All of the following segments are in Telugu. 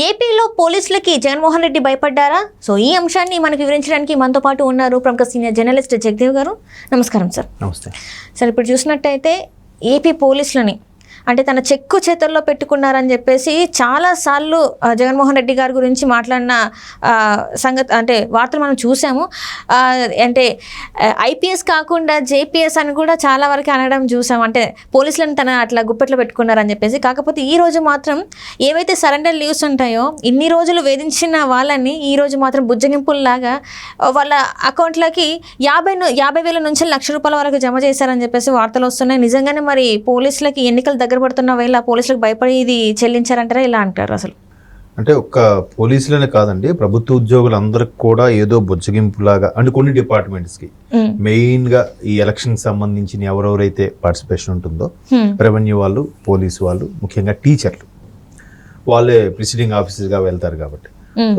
ఏపీలో పోలీసులకి జగన్మోహన్ రెడ్డి భయపడ్డారా? సో ఈ అంశాన్ని మనకు వివరించడానికి మనతో పాటు ఉన్నారు ప్రముఖ సీనియర్ జర్నలిస్ట్ జగదేవ్ గారు. నమస్కారం సార్. నమస్తే సార్, ఇప్పుడు చూసినట్టయితే ఏపీ పోలీసులని అంటే తన చెక్కు చేతుల్లో పెట్టుకున్నారని చెప్పేసి చాలాసార్లు జగన్మోహన్ రెడ్డి గారి గురించి మాట్లాడిన సంగతి అంటే వార్తలు మనం చూసాము. అంటే ఐపీఎస్ కాకుండా జేపీఎస్ అని కూడా చాలా వరకు అనడం చూసాము. అంటే పోలీసులను తన అట్లా గుప్పెట్లో పెట్టుకున్నారని చెప్పేసి. కాకపోతే ఈ రోజు మాత్రం ఏవైతే సరెండర్ లీవ్స్ ఉంటాయో ఇన్ని రోజులు వేధించిన వాళ్ళని ఈ రోజు మాత్రం బుజ్జగింపుల్లాగా వాళ్ళ అకౌంట్లకి 50,000 నుంచి ₹1,00,000 వరకు జమ చేశారని చెప్పేసి వార్తలు వస్తున్నాయి. నిజంగానే మరి పోలీసులకి ఎన్నికలు దగ్గర పడుతున్న వేళ పోలీసులకు భయపడి ఇది చెల్లించారంటారా? ఇలా అంటారు అసలు? అంటే ఒక్క పోలీసులనే కాదండి, ప్రభుత్వ ఉద్యోగులందరికి కూడా ఏదో బుజ్జగింపులాగా అంటే కొన్ని డిపార్ట్మెంట్స్కి మెయిన్ గా ఈ ఎలక్షన్ సంబంధించిన ఎవరెవరైతే పార్టిసిపేషన్ ఉంటుందో రెవెన్యూ వాళ్ళు, పోలీసు వాళ్ళు, ముఖ్యంగా టీచర్లు వాళ్ళే ప్రిసైడింగ్ ఆఫీసర్గా వెళ్తారు కాబట్టి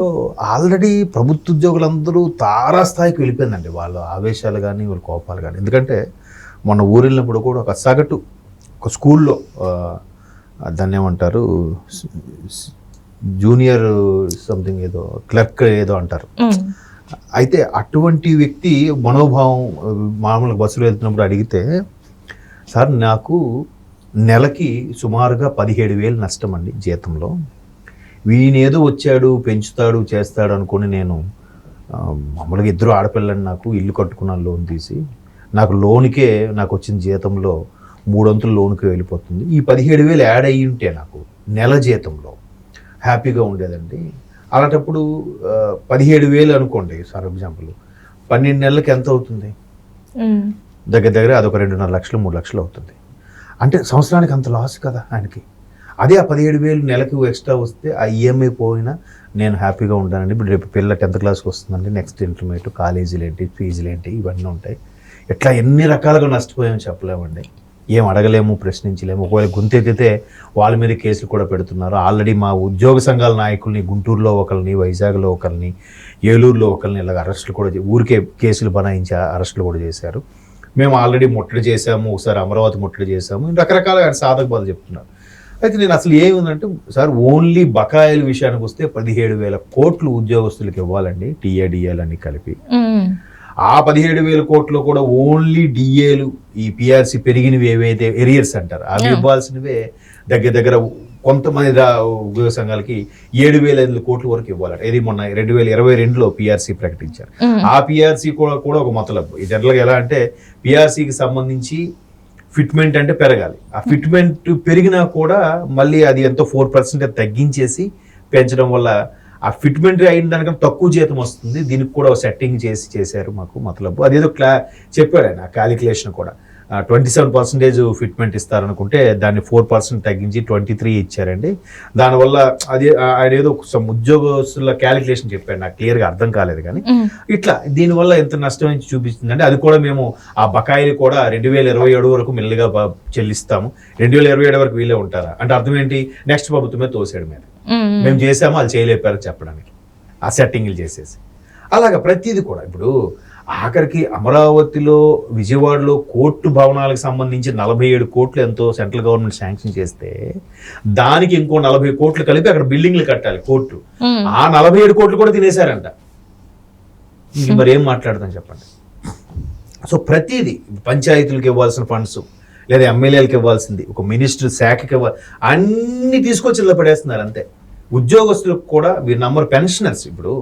సో ఆల్రెడీ ప్రభుత్వ ఉద్యోగులందరూ తారాస్థాయికి వెళ్ళిపోయిందండి వాళ్ళ ఆవేశాలు కానీ వాళ్ళ కోపాలు కానీ. ఎందుకంటే మొన్న ఊరెళ్ళినప్పుడు కూడా ఒక సగటు ఒక స్కూల్లో దాన్ని ఏమంటారు జూనియర్ సంథింగ్ ఏదో క్లర్క్ ఏదో అంటారు. అయితే అటువంటి వ్యక్తి మనోభావం మామూలుగా బస్సులో వెళ్తున్నప్పుడు అడిగితే, సార్ నాకు నెలకి సుమారుగా 17,000 నష్టం అండి జీతంలో, వీనేదో వచ్చాడు పెంచుతాడు చేస్తాడు అనుకుని నేను మామూలుగా ఇద్దరు ఆడపిల్లని నాకు ఇల్లు కట్టుకున్నాను లోన్ తీసి, నాకు లోన్కే నాకు వచ్చిన జీతంలో 3 వంతులు లోన్కి వెళ్ళిపోతుంది. ఈ 17,000 యాడ్ అయ్యి ఉంటే నాకు నెల జీతంలో హ్యాపీగా ఉండేదండి. అలాంటప్పుడు 17,000 అనుకోండి ఫర్ ఎగ్జాంపుల్, 12 నెలలకి ఎంత అవుతుంది? దగ్గర అదొక 2.5 లక్షలు 3 లక్షలు అవుతుంది. అంటే సంవత్సరానికి అంత లాస్ కదా ఆయనకి. అదే ఆ 17,000 నెలకి ఎక్స్ట్రా వస్తే ఆ ఈఎంఐ పోయినా నేను హ్యాపీగా ఉంటానండి. ఇప్పుడు రేపు పిల్ల 10th క్లాస్కి వస్తుందండి, నెక్స్ట్ ఇంటర్మీడియట్, కాలేజీలు ఏంటి, ఫీజులు ఏంటి, ఇవన్నీ ఉంటాయి. ఇట్లా ఎన్ని రకాలుగా నష్టపోయామని చెప్పలేమండి. ఏం అడగలేము, ప్రశ్నించలేము. ఒకవేళ గుంతెత్తితే వాళ్ళ మీద కేసులు కూడా పెడుతున్నారు. ఆల్రెడీ మా ఉద్యోగ సంఘాల నాయకుల్ని గుంటూరులో ఒకరిని, వైజాగ్లో ఒకరిని, ఏలూరులో ఒకరిని ఇలాగ అరెస్టులు కూడా ఊరికే కేసులు బనాయించి అరెస్టులు కూడా చేశారు. మేము ఆల్రెడీ ముట్టడి చేశాము, ఒకసారి అమరావతి ముట్టడి చేశాము, రకరకాల సాధక బాధలు చెప్తున్నారు. అయితే నేను అసలు ఏముందంటే సార్ ఓన్లీ బకాయిల విషయానికి వస్తే 17,000 కోట్లు ఉద్యోగస్తులకు ఇవ్వాలండి, టీఏడిఏలు అన్ని కలిపి. ఆ 17,000 కోట్లు కూడా ఓన్లీ డిఏలు, ఈ పిఆర్సీ పెరిగినవి ఏవైతే ఎరియర్స్ అంటారు అవి ఇవ్వాల్సినవే దగ్గర కొంతమంది ఉద్యోగ సంఘాలకి 7,500 కోట్ల వరకు ఇవ్వాలంట. ఇది మొన్న 2022లో పిఆర్సీ ప్రకటించారు. ఆ పిఆర్సీ కూడా ఒక మతలబు. జనరల్గా ఎలా అంటే పిఆర్సీకి సంబంధించి ఫిట్మెంట్ అంటే పెరగాలి. ఆ ఫిట్మెంట్ పెరిగినా కూడా మళ్ళీ అది ఎంతో 4% తగ్గించేసి పెంచడం వల్ల ఆ ఫిట్మెంట్ అయిన దానికన్నా తక్కువ జీతం వస్తుంది. దీనికి కూడా సెట్టింగ్ చేశారు మాకు మతలబు. అదేదో చెప్పాడు ఆయన క్యాలిక్యులేషన్ కూడా. 27% ఫిట్మెంట్ ఇస్తారనుకుంటే దాన్ని 4% తగ్గించి 23 ఇచ్చారండి. దానివల్ల అది ఆయన ఏదో ఉద్యోగస్తుల క్యాలిక్యులేషన్ చెప్పాడు, నాకు క్లియర్గా అర్థం కాలేదు. కానీ ఇట్లా దీనివల్ల ఎంత నష్టం చూపిస్తుందంటే అది కూడా మేము ఆ బకాయిలు కూడా 2027 వరకు మెల్లిగా చెల్లిస్తాము. 2027 వరకు వీళ్ళే ఉంటారా అంటే అర్థం ఏంటి? నెక్స్ట్ ప్రభుత్వమే తోసాడు మీద మేము చేసాము, వాళ్ళు చేయలేపారు చెప్పడానికి ఆ సెట్టింగ్లు చేసేసి. అలాగా ప్రతిదీ కూడా ఇప్పుడు ఆఖరికి అమరావతిలో, విజయవాడలో కోర్టు భవనాలకు సంబంధించి 47 కోట్లు ఎంతో సెంట్రల్ గవర్నమెంట్ శాంక్షన్ చేస్తే దానికి ఇంకో 40 కోట్లు కలిపి అక్కడ బిల్డింగ్లు కట్టాలి కోర్టు. ఆ 47 కోట్లు కూడా తినేశారంట. మరి ఏం మాట్లాడతాం చెప్పండి. సో ప్రతిదీ పంచాయతీలకు ఇవ్వాల్సిన ఫండ్స్ లేదా ఎమ్మెల్యేలకు ఇవ్వాల్సింది, ఒక మినిస్టర్ శాఖకి ఇవ్వాలి, అన్ని తీసుకొచ్చి ఇలా పడేస్తున్నారు అంతే. ఉద్యోగస్తులకు కూడా వీరి నంబర్ పెన్షనర్స్ ఇప్పుడు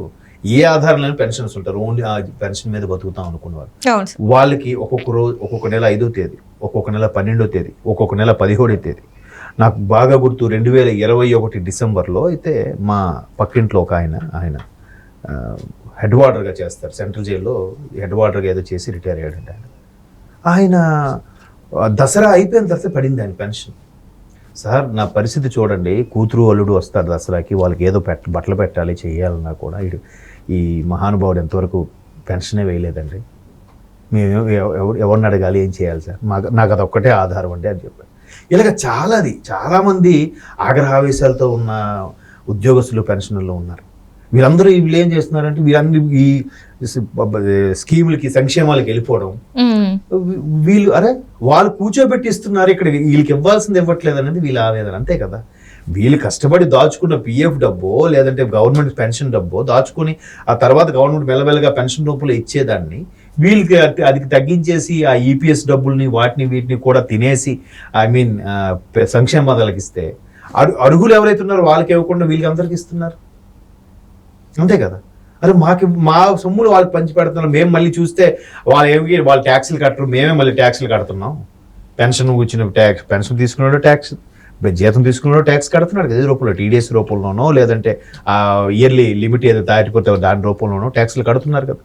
ఏ ఆధారంలో పెన్షన్స్ ఉంటారు, ఓన్లీ ఆ పెన్షన్ మీద బతుకుతాం అనుకునేవారు. వాళ్ళకి ఒక్కొక్క రోజు, ఒక్కొక్క నెల 5వ తేదీ, ఒక్కొక్క నెల 12వ తేదీ, ఒక్కొక్క నెల 17వ తేదీ. నాకు బాగా గుర్తు 2021 డిసెంబర్లో అయితే మా పక్కింట్లో ఒక ఆయన హెడ్ వార్డర్గా చేస్తారు, సెంట్రల్ జైల్లో హెడ్ వార్డర్గా ఏదో చేసి రిటైర్ అయ్యాడంటే ఆయన దసరా అయిపోయిన తర్వాత పడింది ఆయన పెన్షన్. సార్ నా పరిస్థితి చూడండి, కూతురు అల్లుడు వస్తారు దసరాకి, వాళ్ళకి ఏదో బట్టలు పెట్టాలి చేయాలన్నా కూడా ఈ మహానుభావుడు ఎంతవరకు పెన్షనే వేయలేదండి. మేము ఎవరిని అడగాలి, ఏం చేయాలి సార్, నాకు అదొక్కటే ఆధారం అండి అని చెప్పారు. ఇలాగ చాలామంది ఆగ్రహావేశాలతో ఉన్న ఉద్యోగస్తులు పెన్షన్లో ఉన్నారు. వీళ్ళందరూ వీళ్ళు ఏం చేస్తున్నారంటే వీళ్ళందరూ ఈ స్కీములకి, సంక్షేమాలకి వెళ్ళిపోవడం, వీళ్ళు వాళ్ళు కూర్చోబెట్టి ఇస్తున్నారు, ఇక్కడ వీళ్ళకి ఇవ్వాల్సింది ఇవ్వట్లేదు అనేది వీళ్ళ ఆవేదన, అంతే కదా. వీళ్ళు కష్టపడి దాచుకున్న పిఎఫ్ డబ్బో లేదంటే గవర్నమెంట్ పెన్షన్ డబ్బో దాచుకొని ఆ తర్వాత గవర్నమెంట్ మెల్లమెల్లగా పెన్షన్ రూపంలో ఇచ్చేదాన్ని వీళ్ళకి అది తగ్గించేసి ఆ ఈపీఎస్ డబ్బుల్ని వీటిని కూడా తినేసి ఐ మీన్ సంక్షేమ పథకాలకు ఇస్తే అర్హులు ఎవరైతే ఉన్నారో వాళ్ళకి ఇవ్వకుండా వీళ్ళకి అందరికి ఇస్తున్నారు. అంతే కదా. అరే మా సొమ్ములు వాళ్ళకి పంచి పెడుతున్నారు, మేము మళ్ళీ చూస్తే వాళ్ళు ట్యాక్సులు కట్టరు, మేమే మళ్ళీ ట్యాక్సులు కడుతున్నాం. పెన్షన్ వచ్చిన ట్యాక్స్, పెన్షన్ తీసుకున్నాడు ట్యాక్స్, ఇప్పుడు జీతం తీసుకున్నాడు ట్యాక్స్ కడుతున్నాడు ఏదో రూపంలో, టీడీఎస్ రూపంలోనో లేదంటే ఇయర్లీ లిమిట్ ఏదో దాటిపోతే దాని రూపంలోనో ట్యాక్సులు కడుతున్నారు కదా.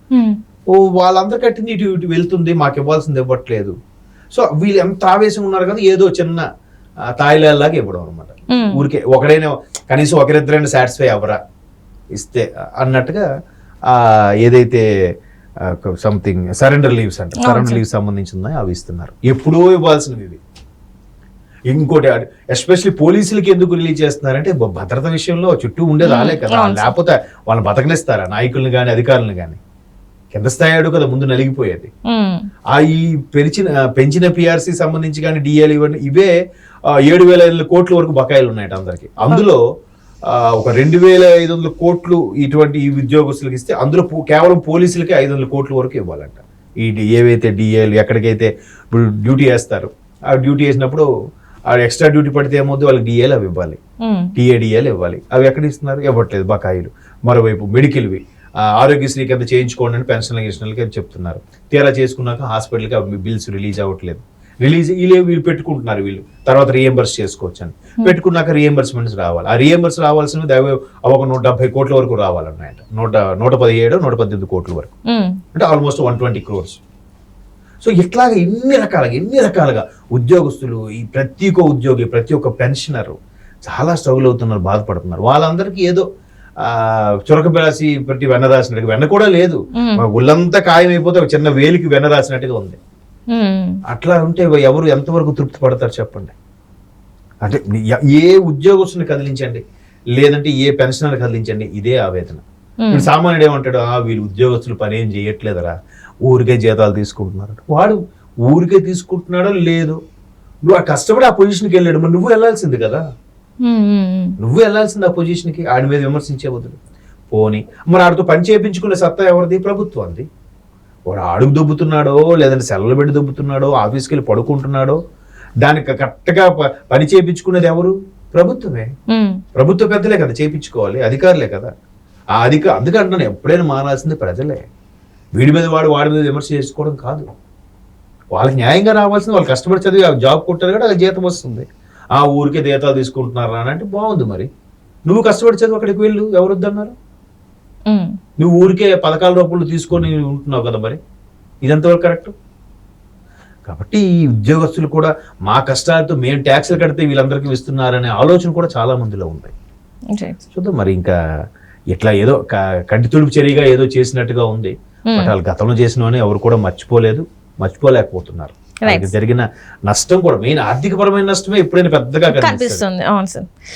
వాళ్ళందరూ కట్టింది ఇటు వెళ్తుంది, మాకు ఇవ్వాల్సింది ఇవ్వట్లేదు. సో వీళ్ళు ఎంత ఆవేశం ఉన్నారు కదా, ఏదో చిన్న తాయిలాగా ఇవ్వడం అనమాట. ఊరికే ఒకడైనా కనీసం ఒకరిద్దరైనా సాటిస్ఫై అవ్వరా ఇస్తే అన్నట్టుగా ఏదైతే సంథింగ్ సరెండర్ లీవ్స్ అంటే సరెండర్ లీవ్స్ సంబంధించిందో అవి ఇస్తున్నారు. ఎప్పుడో ఇవ్వాల్సినవి ఇవి. ఇంకోటి ఎస్పెషల్లీ పోలీసులకి ఎందుకు రిలీజ్ చేస్తున్నారంటే భద్రత విషయంలో చుట్టూ ఉండే రాలే కదా, లేకపోతే వాళ్ళని బతకనిస్తారా నాయకుల్ని కానీ అధికారులను కానీ. కింద స్థాయి కదా ముందు నలిగిపోయేది. ఈ పెంచిన పిఆర్సీ సంబంధించి కానీ డిఏలు ఇవన్నీ ఇవే 7,500 కోట్ల వరకు బకాయిలు ఉన్నాయట అందరికి. అందులో ఒక 2,500 కోట్లు ఇటువంటి ఈ ఉద్యోగస్తులకు ఇస్తే అందులో కేవలం పోలీసులకి 500 కోట్ల వరకు ఇవ్వాలంట. ఏవైతే డిఏలు ఎక్కడికైతే ఇప్పుడు డ్యూటీ వేస్తారు, ఆ డ్యూటీ వేసినప్పుడు ఎక్స్ట్రా డ్యూటీ పడితే ఏమవుతుంది, వాళ్ళకి డిఏలు అవి ఇవ్వాలి, టీఏడిఏలు ఇవ్వాలి. అవి ఎక్కడ ఇస్తున్నారు, ఇవ్వట్లేదు బకాయిలు. మరోవైపు మెడికల్వి ఆరోగ్యశ్రీ కింద చేయించుకోండి అని పెన్షన్లకి అని చెప్తున్నారు. తీరా చేసుకున్నాక హాస్పిటల్కి అవి బిల్స్ రిలీజ్ అవ్వట్లేదు. వీళ్ళు పెట్టుకుంటున్నారు, వీళ్ళు తర్వాత రీఎంబర్స్ చేసుకోవచ్చు అని పెట్టుకున్నాక రీఎంబర్స్మెంట్స్ రావాలి. ఆ రీఎంబర్స్ రావాల్సినది ఒక 170 కోట్ల వరకు రావాలన్నాయట. 118 కోట్ల వరకు, అంటే ఆల్మోస్ట్ 120 crores. సో ఇట్లాగా ఎన్ని రకాలుగా ఉద్యోగస్తులు, ఈ ప్రతి ఒక్క ఉద్యోగి, ప్రతి ఒక్క పెన్షనరు చాలా స్ట్రగుల్ అవుతున్నారు, బాధపడుతున్నారు. వాళ్ళందరికీ ఏదో చురక రాసి ప్రతి వెన్న రాసినట్టుగా, వెన్న కూడా లేదు, ఒళ్ళంతా ఖాయమైపోతే ఒక చిన్న వేలికి వెన్న రాసినట్టుగా ఉంది. అట్లా ఉంటే ఎవరు ఎంతవరకు తృప్తి పడతారు చెప్పండి. అంటే ఏ ఉద్యోగస్తుని కదిలించండి, లేదంటే ఏ పెన్షనర్ కదిలించండి, ఇదే ఆవేదన. ఇప్పుడు సామాన్యుడు ఏమంటాడు, వీళ్ళు ఉద్యోగస్తులు పని ఏం చేయట్లేదరా, ఊరికే జీతాలు తీసుకుంటున్నారు. వాడు ఊరికే తీసుకుంటున్నాడో లేదో, నువ్వు కష్టపడి ఆ పొజిషన్కి వెళ్ళాడు, మరి నువ్వు వెళ్ళాల్సింది కదా, నువ్వు వెళ్ళాల్సింది ఆ పొజిషన్కి. ఆడి మీద విమర్శించే బదులు పోనీ మరి ఆడితో పని చేయించుకునే సత్తా ఎవరిది, ప్రభుత్వానికి. వాడు అడుగు దొబ్బుతున్నాడో లేదంటే సెలవులు పెట్టి దొబ్బుతున్నాడో, ఆఫీస్కి వెళ్ళి పడుకుంటున్నాడో, దానికి కరెక్ట్గా పని చేయించుకునేది ఎవరు, ప్రభుత్వమే. ప్రభుత్వ పెద్దలే కదా చేయించుకోవాలి, అధికారులే కదా. అందుకే అంటున్నాను, ఎప్పుడైనా మారాల్సింది ప్రజలే. వీడి మీద వాడి మీద విమర్శ చేసుకోవడం కాదు. వాళ్ళకి న్యాయంగా రావాల్సింది, వాళ్ళు కష్టపడి చదివి జాబ్ కొట్టారు కూడా అది జీతం వస్తుంది. ఆ ఊరికే జీతాలు తీసుకుంటున్నారా అని అంటే బాగుంది. మరి నువ్వు కష్టపడి చదివి అక్కడికి వెళ్ళు, ఎవరు వద్దన్నారు? నువ్వు ఊరికే పథకాల రూపంలో తీసుకొని ఉంటున్నావు కదా, మరి ఇదంతవరకు కరెక్ట్? కాబట్టి ఈ ఉద్యోగస్తులు కూడా మా కష్టాలతో మేము ట్యాక్సులు కడితే వీళ్ళందరికీ ఇస్తున్నారనే ఆలోచన కూడా చాలా మందిలో ఉంది. చూద్దాం మరి. ఇంకా ఇట్లా ఏదో కంటి తుడుపు చర్యగా ఏదో చేసినట్టుగా ఉంది. బట్ వాళ్ళు గతంలో చేసినవని ఎవరు కూడా మర్చిపోలేకపోతున్నారు. జరిగిన నష్టం కూడా మెయిన్ ఆర్థికపరమైన నష్టమే ఎప్పుడైనా పెద్దగా కనిపిస్తుంది. అవును సార్.